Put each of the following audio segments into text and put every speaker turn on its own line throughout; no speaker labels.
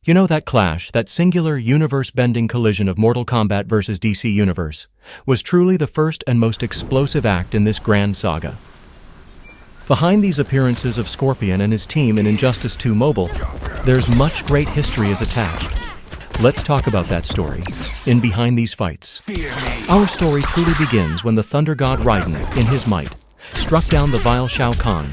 You know, that clash, that singular universe-bending collision of Mortal Kombat versus DC Universe, was truly the first and most explosive act in this grand saga. Behind these appearances of Scorpion and his team in Injustice 2 Mobile, there's much great history is attached. Let's talk about that story, in Behind These Fights. Our story truly begins when the Thunder God Raiden, in his might, struck down the vile Shao Kahn,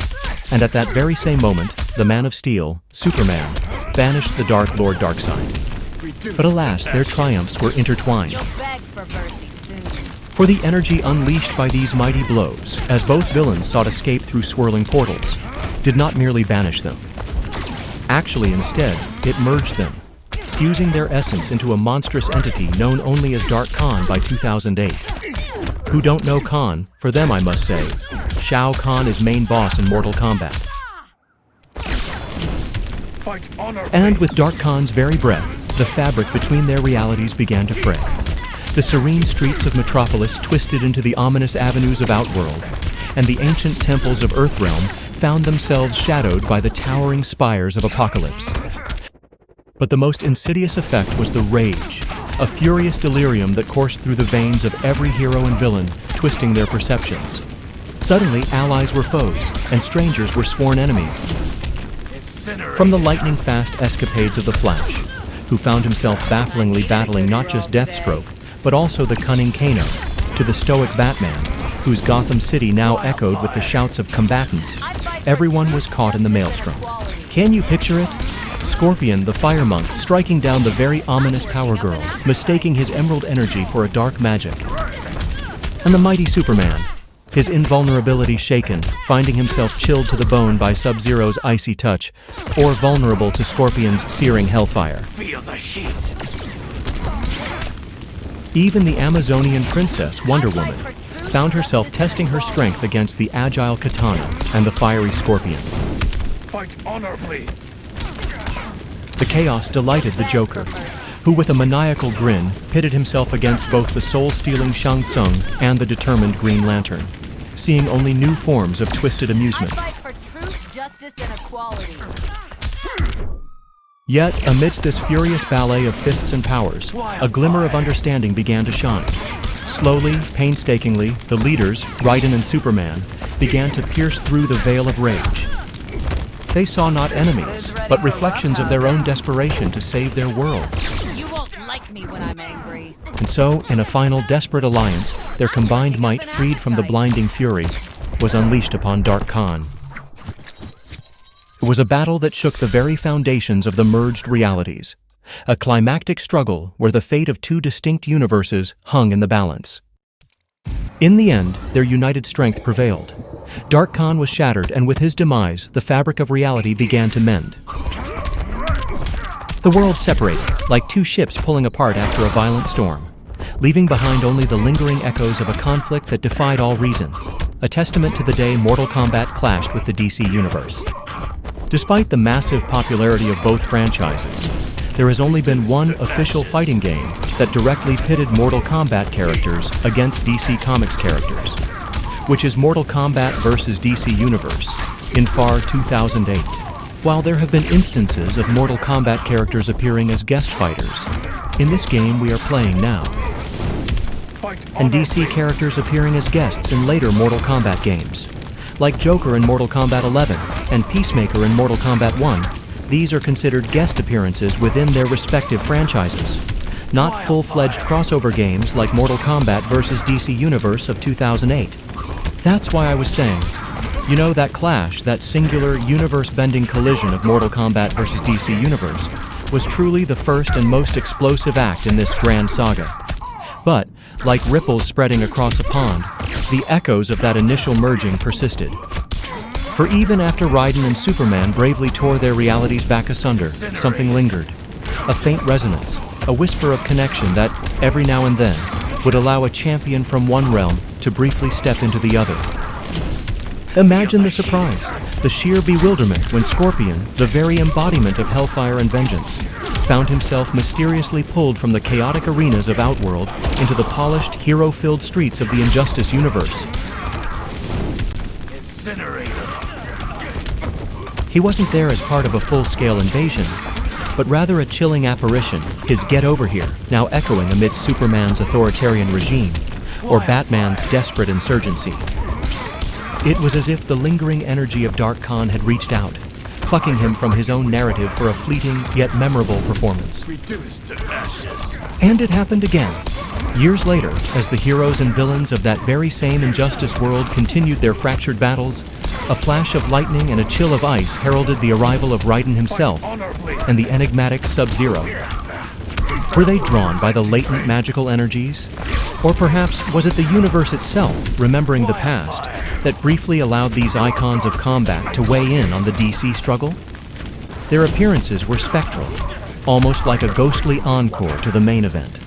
and at that very same moment, the Man of Steel, Superman, banished the Dark Lord Darkseid. But alas, their triumphs were intertwined. For the energy unleashed by these mighty blows, as both villains sought escape through swirling portals, did not merely banish them. Actually, instead, it merged them, fusing their essence into a monstrous entity known only as Dark Kahn by 2008. Who don't know Kahn, for them I must say, Shao Kahn is main boss in Mortal Kombat. And with Dark Khan's very breath, the fabric between their realities began to fray. The serene streets of Metropolis twisted into the ominous avenues of Outworld, and the ancient temples of Earthrealm found themselves shadowed by the towering spires of Apocalypse. But the most insidious effect was the rage, a furious delirium that coursed through the veins of every hero and villain, twisting their perceptions. Suddenly, allies were foes, and strangers were sworn enemies. From the lightning-fast escapades of the Flash, who found himself bafflingly battling not just Deathstroke, but also the cunning Kano, to the stoic Batman, whose Gotham City now echoed with the shouts of combatants, everyone was caught in the maelstrom. Can you picture it? Scorpion, the fire monk, striking down the very ominous Power Girl, mistaking his emerald energy for a dark magic. And the mighty Superman, his invulnerability shaken, finding himself chilled to the bone by Sub-Zero's icy touch, or vulnerable to Scorpion's searing hellfire.
Feel the heat.
Even the Amazonian princess, Wonder Woman, found herself testing her strength against the agile Katana and the fiery Scorpion.
Fight honorably.
The chaos delighted the Joker, who with a maniacal grin pitted himself against both the soul-stealing Shang Tsung and the determined Green Lantern, seeing only new forms of twisted amusement.
I fight for truth, justice, and equality.
Yet, amidst this furious ballet of fists and powers, a glimmer of understanding began to shine. Slowly, painstakingly, the leaders, Raiden and Superman, began to pierce through the veil of rage. They saw not enemies, but reflections of their own desperation to save their worlds.
You won't like me when I'm angry.
And so, in a final desperate alliance, their combined might, freed from the blinding fury, was unleashed upon Dark Kahn. It was a battle that shook the very foundations of the merged realities, a climactic struggle where the fate of two distinct universes hung in the balance. In the end, their united strength prevailed. Dark Kahn was shattered, and with his demise, the fabric of reality began to mend. The world separated, like two ships pulling apart after a violent storm, leaving behind only the lingering echoes of a conflict that defied all reason, a testament to the day Mortal Kombat clashed with the DC Universe. Despite the massive popularity of both franchises, there has only been one official fighting game that directly pitted Mortal Kombat characters against DC Comics characters, which is Mortal Kombat vs. DC Universe, in FAR 2008. While there have been instances of Mortal Kombat characters appearing as guest fighters, in this game we are playing now, and DC characters appearing as guests in later Mortal Kombat games, like Joker in Mortal Kombat 11 and Peacemaker in Mortal Kombat 1, these are considered guest appearances within their respective franchises, not full-fledged crossover games like Mortal Kombat vs. DC Universe of 2008. That's why I was saying, you know, that clash, that singular universe-bending collision of Mortal Kombat vs. DC Universe, was truly the first and most explosive act in this grand saga. But, like ripples spreading across a pond, the echoes of that initial merging persisted. For even after Raiden and Superman bravely tore their realities back asunder, something lingered. A faint resonance, a whisper of connection that, every now and then, would allow a champion from one realm to briefly step into the other. Imagine the surprise, the sheer bewilderment when Scorpion, the very embodiment of hellfire and vengeance, found himself mysteriously pulled from the chaotic arenas of Outworld into the polished, hero-filled streets of the Injustice universe.
Incinerated.
He wasn't there as part of a full-scale invasion, but rather a chilling apparition, his "get over here" now echoing amidst Superman's authoritarian regime, or Batman's desperate insurgency. It was as if the lingering energy of Dark Khan had reached out, plucking him from his own narrative for a fleeting yet memorable performance.
Reduced to ashes.
And it happened again. Years later, as the heroes and villains of that very same Injustice world continued their fractured battles, a flash of lightning and a chill of ice heralded the arrival of Raiden himself and the enigmatic Sub-Zero. Were they drawn by the latent magical energies? Or perhaps was it the universe itself, remembering the past, that briefly allowed these icons of combat to weigh in on the DC struggle? Their appearances were spectral, almost like a ghostly encore to the main event,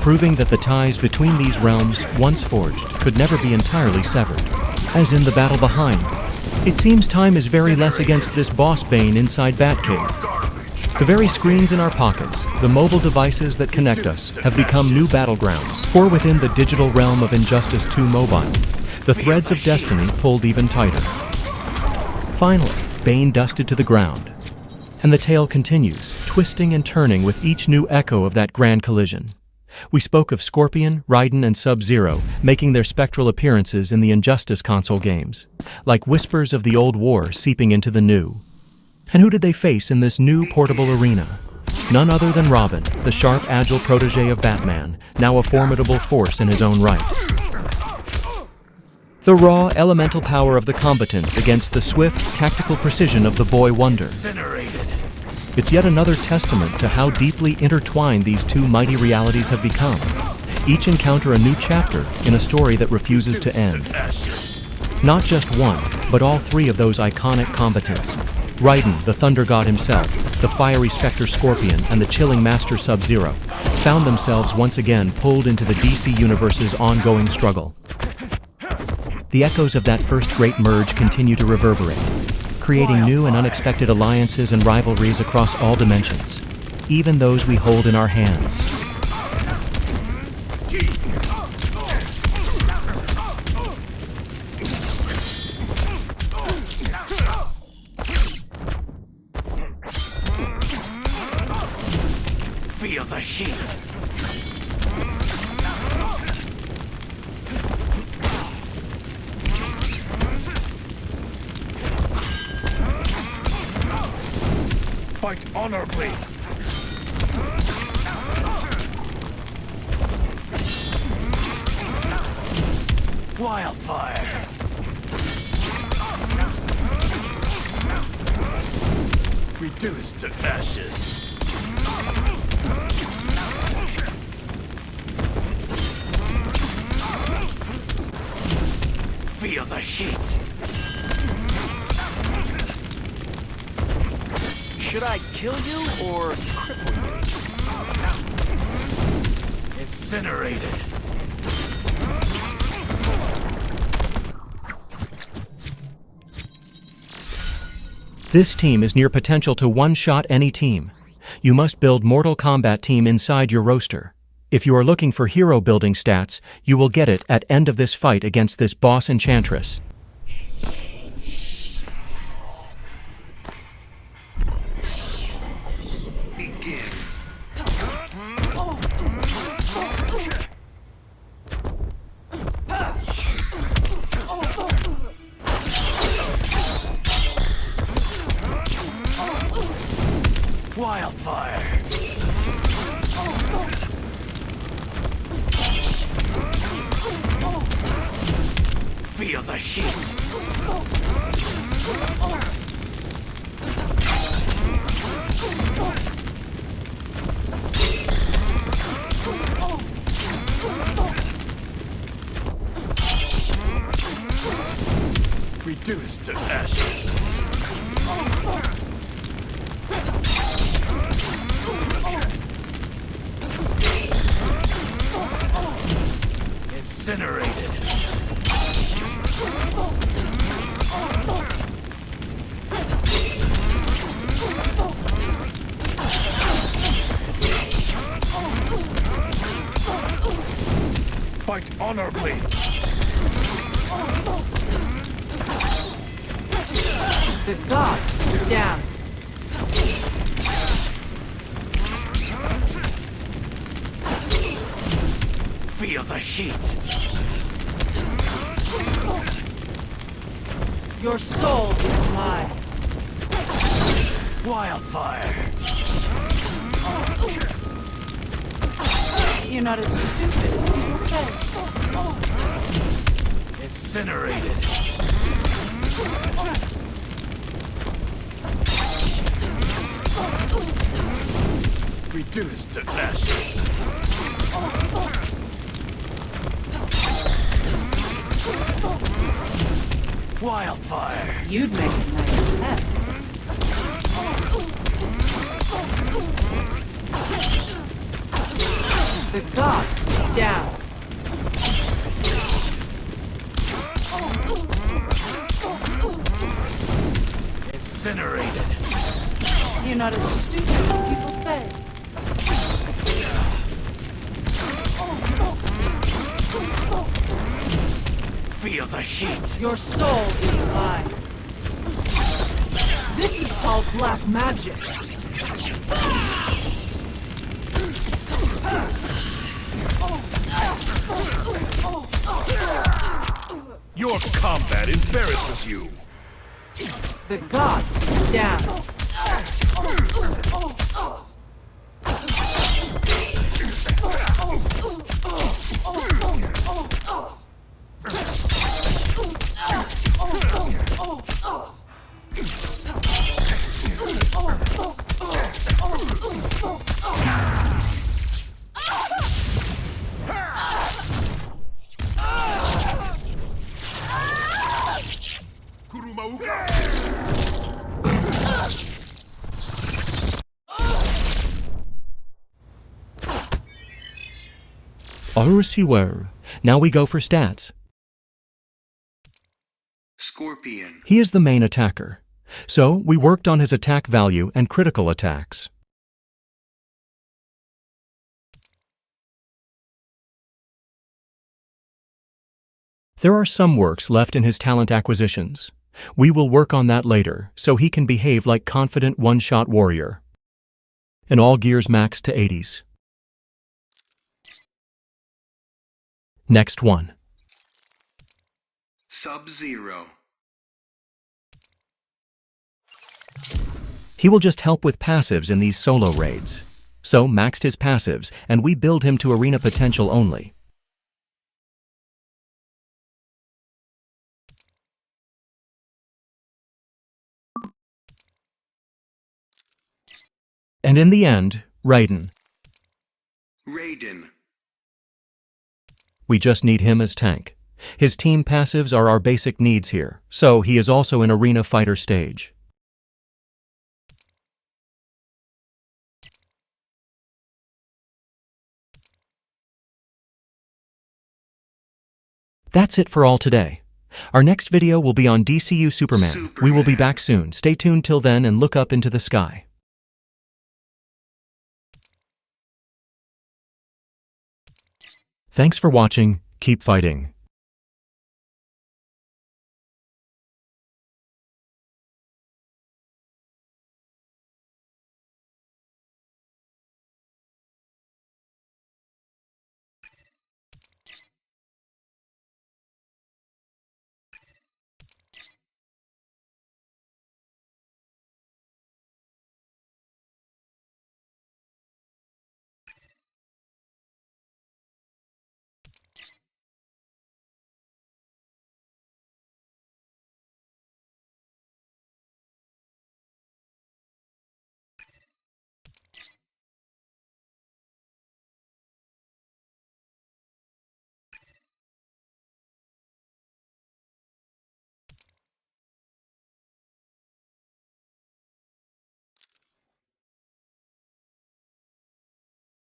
proving that the ties between these realms, once forged, could never be entirely severed. As in the battle behind, it seems time is very less against this boss Bane inside Batcave. The very screens in our pockets, the mobile devices that connect us, have become new battlegrounds, for within the digital realm of Injustice 2 Mobile, the threads of destiny pulled even tighter. Finally, Bane dusted to the ground, and the tale continues, twisting and turning with each new echo of that grand collision. We spoke of Scorpion, Raiden, and Sub-Zero making their spectral appearances in the Injustice console games, like whispers of the old war seeping into the new. And who did they face in this new portable arena? None other than Robin, the sharp, agile protege of Batman, now a formidable force in his own right. The raw, elemental power of the combatants against the swift, tactical precision of the boy wonder.
Incinerated.
It's yet another testament to how deeply intertwined these two mighty realities have become. Each encounter a new chapter in a story that refuses to end. Not just one, but all three of those iconic combatants. Raiden, the Thunder God himself, the fiery Spectre Scorpion, and the chilling Master Sub-Zero, found themselves once again pulled into the DC Universe's ongoing struggle. The echoes of that first great merge continue to reverberate, creating new and unexpected alliances and rivalries across all dimensions, even those we hold in our hands.
Feel the heat. Fight honorably. Wildfire. Reduced to ashes. Feel the heat.
Should I kill you or cripple you?
Incinerated.
This team is near potential to one-shot any team. You must build Mortal Kombat team inside your roster. If you are looking for hero building stats, you will get it at end of this fight against this boss enchantress.
Wildfire. Feel the heat. Reduced to ashes. Incinerated. Fight honorably.
The god is down.
Feel the heat.
Your soul is mine.
Wildfire.
You're not as stupid as people say.
Incinerated. Reduced to ashes. Wildfire.
You'd make a nice pet. The gods down.
Incinerated.
You're not as stupid as people say.
Feel the heat.
Your soul is mine. This is called black magic.
Your combat embarrasses you.
The gods down.
Au revoir. Now we go for stats.
Scorpion.
He is the main attacker. So we worked on his attack value and critical attacks. There are some works left in his talent acquisitions. We will work on that later, so he can behave like confident one-shot warrior. And all gears max to 80s. Next one.
Sub-Zero.
He will just help with passives in these solo raids. So maxed his passives, and we build him to arena potential only. And in the end, Raiden.
Raiden.
We just need him as tank. His team passives are our basic needs here, so he is also in arena fighter stage. That's it for all today. Our next video will be on DCU Superman. We will be back soon. Stay tuned till then and look up into the sky. Thanks for watching. Keep fighting.